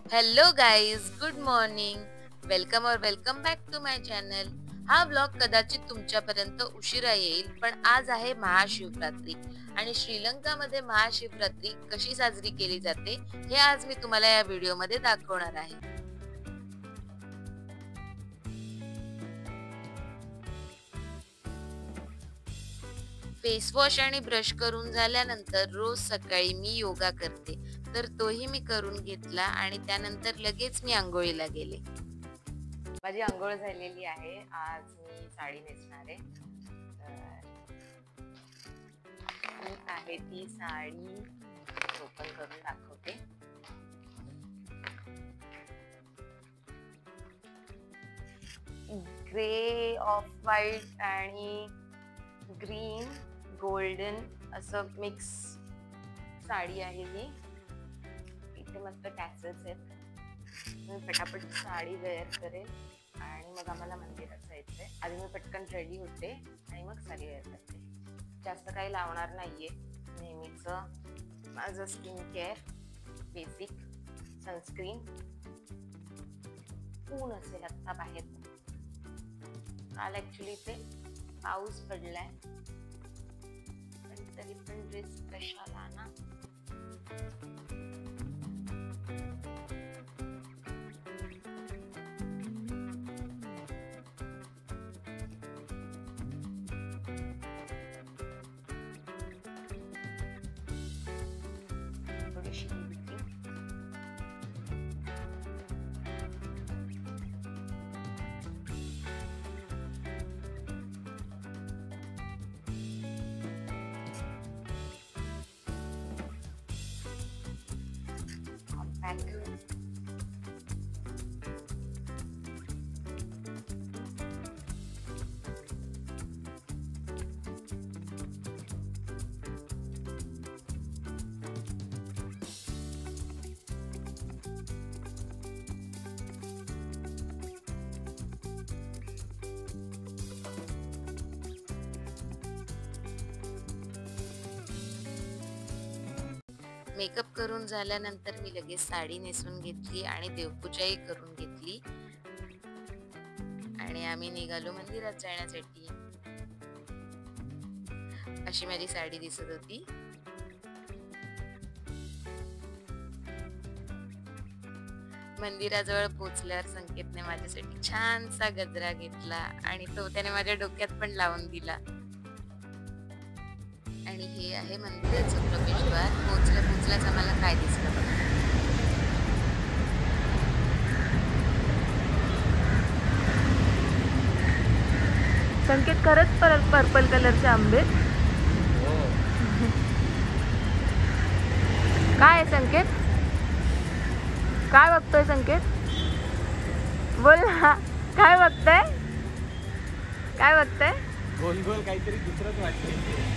Hello guys, good morning. Welcome back to my channel. हा blog कदाचित तुमच्यापर्यंत उशिरा येईल, पण आज आहे महाशिवरात्री आणि श्रीलंकामध्ये महाशिवरात्री कशी साजरी केली जाते हे आज मी तुम्हाला या व्हिडिओमध्ये दाखवणार आहे. फेस वॉश आणि ब्रश करून झाल्यानंतर रोज सकाळी मी योगा करते, तर तोही मी करून घेतला आणि त्यानंतर लगेच मी आंघोळीला गेले. माझी आंघोळ झालेली आहे. आज मी साडी नेसणार आहे. ही आहे ती साडी, ओपन करून दाखवते. ग्रे, ऑफ व्हाईट आणि ग्रीन गोल्डन असं मिक्स साडी आहे ही. इथे मस्त टॅसल्स आहेत. मी पटापट साडी वेअर करेल आणि मग आम्हाला मंदिरात जायचंय. आधी मी पटकन रेडी होते आणि मग साडी वेअर करते. जास्त काही लावणार नाहीये. नेहमीच माझं स्किन केअर, बेसिक सनस्क्रीन. ऊन असेल आत्ता बाहेर. काल ऍक्च्युली ते पाऊस पडलाय, पण तरी पण ड्रेस कशाला ना. थोडीशी मेकअप करून झाल्यानंतर मी लगेच साडी नेसून घेतली आणि देवपूजाही करून घेतली आणि आम्ही निघालो मंदिरात जाण्यासाठी. अशी माझी साडी दिसत होती. मंदिराजवळ पोहोचल्यावर संकेतने माझ्यासाठी छानसा गजरा घेतला आणि तो त्याने माझ्या डोक्यात पण लावून दिला. आणि हे आहे मंदिराचं प्रवेशद्वार. पोचल्याच आम्हाला काय दिसलं बघा. संकेत खरंच पर्पल कलरचे आंबे. काय आहे संकेत? काय बघतोय संकेत? बोल ना, काय बघतोय? काय बघतोय? गोल गोल काहीतरी दुसरंच वाटतंय.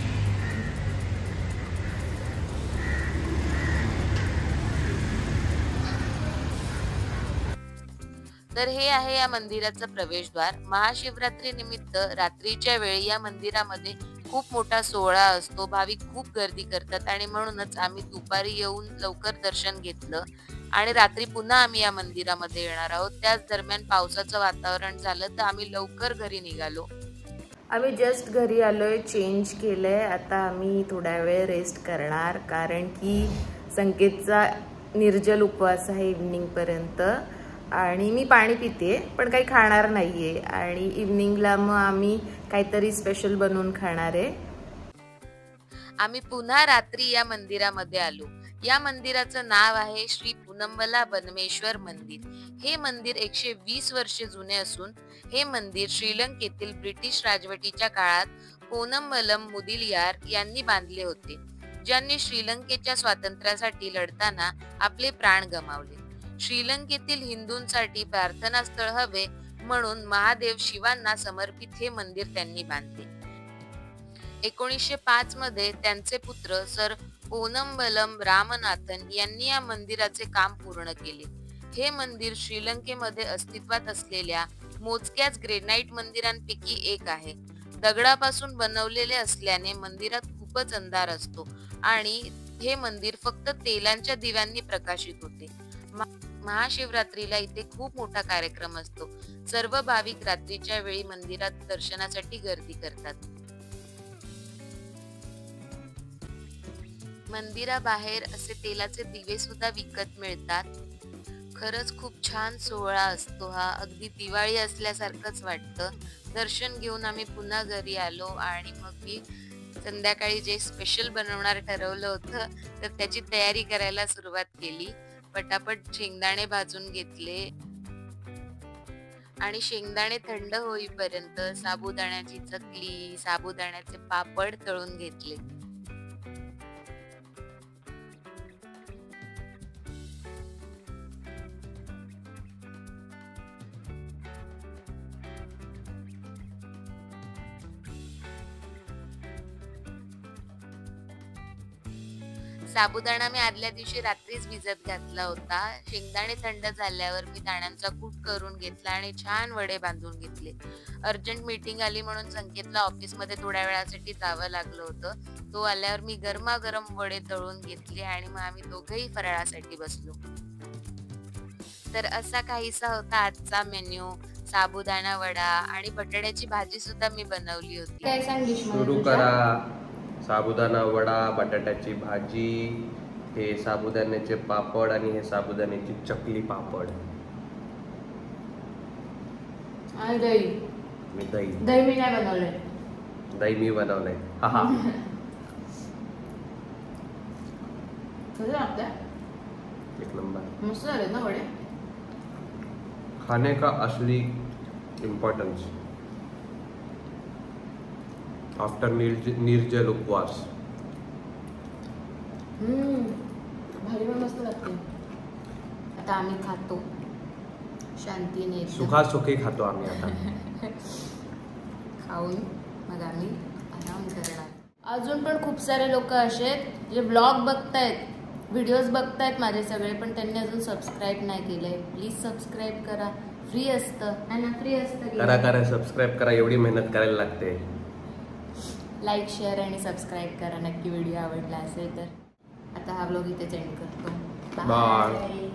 तर हे आहे या मंदिराचं प्रवेशद्वार. महाशिवरात्री निमित्त रात्रीच्या वेळी या मंदिरामध्ये खूप मोठा सोहळा असतो. भाविक खूप गर्दी करतात आणि म्हणूनच आम्ही दुपारी येऊन लवकर दर्शन घेतलं आणि रात्री पुन्हा आम्ही या मंदिरामध्ये येणार आहोत. त्याच दरम्यान पावसाचं वातावरण झालं तर आम्ही लवकर घरी निघालो. आम्ही जस्ट घरी आलोय, चेंज केलंय. आता आम्ही थोड्या वेळ रेस्ट करणार, कारण की संकेतचा निर्जल उपवास आहे इव्हनिंग पर्यंत आणि मी पाणी पिते पण काही खाणार नाहीये. आणि इव्हनिंगला मग आम्ही काहीतरी स्पेशल बनवून खाणार आहे. आम्ही पुन्हा रात्री या मंदिरामध्ये आलो. या मंदिराचं नाव आहे श्री पुनम्बला बनमेश्वर मंदिर. हे मंदिर 120 वर्षे जुने असून हे मंदिर श्रीलंकेतील ब्रिटिश राजवटीच्या काळात पोनम्बलम मुदिलियार यांनी बांधले होते, ज्यांनी श्रीलंकेच्या स्वातंत्र्यासाठी लढताना आपले प्राण गमावले. श्रीलंकेतील हिंदूंसाठी प्रार्थनास्थळ हवे म्हणून महादेव शिवांना समर्पित हे मंदिर त्यांनी बांधले. 1905 मध्ये त्यांचे पुत्र सर पोनम्बलम रामनाथन यांनी या मंदिराचे काम पूर्ण केले. हे मंदिर श्रीलंकेमध्ये अस्तित्वात असलेल्या मोजक्याच ग्रेनाइट मंदिरांपैकी एक आहे. दगडापासून बनवलेले असल्याने मंदिरात खूपच अंधार असतो आणि हे मंदिर फक्त तेलांच्या दिव्यांनी प्रकाशित होते. महाशिवरात्रीला इथे खूप मोठा कार्यक्रम असतो. सर्व भाविक रात्रीच्या वेळी मंदिरात दर्शनासाठी गर्दी करतात. मंदिराबाहेर असे तेलाचे दिवे सुद्धा विकत मिळतात. खरंच खूप छान सोहळा असतो हा. अगदी दिवाळी असल्यासारखंच वाटतं. दर्शन घेऊन आम्ही पुन्हा घरी आलो आणि मग मी संध्याकाळी जे स्पेशल बनवणार ठरवलं होतं तर त्याची तयारी करायला सुरुवात केली. पटापट शेंगदाणे भाजून घेतले आणि शेंगदाणे थंड होईपर्यंत साबुदाण्याची चकली, साबुदाण्याचे पापड तळून घेतले. साबुदाणा मी आदल्या दिवशी रात्रीच भिजत घातला होता. शेंगदाणे थंड झाल्यावर मी दाण्यांचा कूट करून घेतला आणि छान वडे बांधून घेतले. अर्जंट मीटिंग आली म्हणून संकेतला ऑफिसमध्ये थोड्या वेळासाठी जावं लागलं होतं. तो आल्यावर मी गरमागरम वडे तळून घेतले आणि मग आम्ही दोघंही फराळासाठी बसलो. तर असा काहीसा होता आजचा मेन्यू. साबुदाणा वडा आणि बटाट्याची भाजी सुद्धा मी बनवली होती. काय सांगिश सुरू करा. साबुदाणा वडा, बटाट्याची भाजी, हे साबुदाण्याचे पापड आणि हे साबुदाण्याची चकली पापड. आणि दही. मी दही मी काय बनवलंय? दही मी बनवलंय. हा कसं लागतंय? एक नंबर. मस्त झाले ना वडे. खाने का असली इम्पॉर्टन्स आफ्टर निर्जल उपवास. भारी पण मस्त लागते. आता आम्ही खातो शांतीने, सुखासुखी खातो आम्ही आता. खाऊन मग आम्ही आराम करणार. अजून पण खूप सारे लोक असे आहेत जे ब्लॉग बघतायत, व्हिडिओज बघतायत माझे सगळे, पण त्यांनी अजून सबस्क्राईब नाही केलंय. प्लीज सबस्क्राईब करा. फ्री असतं. फ्री असतं. करा सबस्क्राईब करा. एवढी मेहनत करायला लागते. लाईक, शेअर आणि सबस्क्राईब करा नक्की व्हिडिओ आवडला असेल तर. आता हा ब्लॉग इथेच एंड करतो. बाय.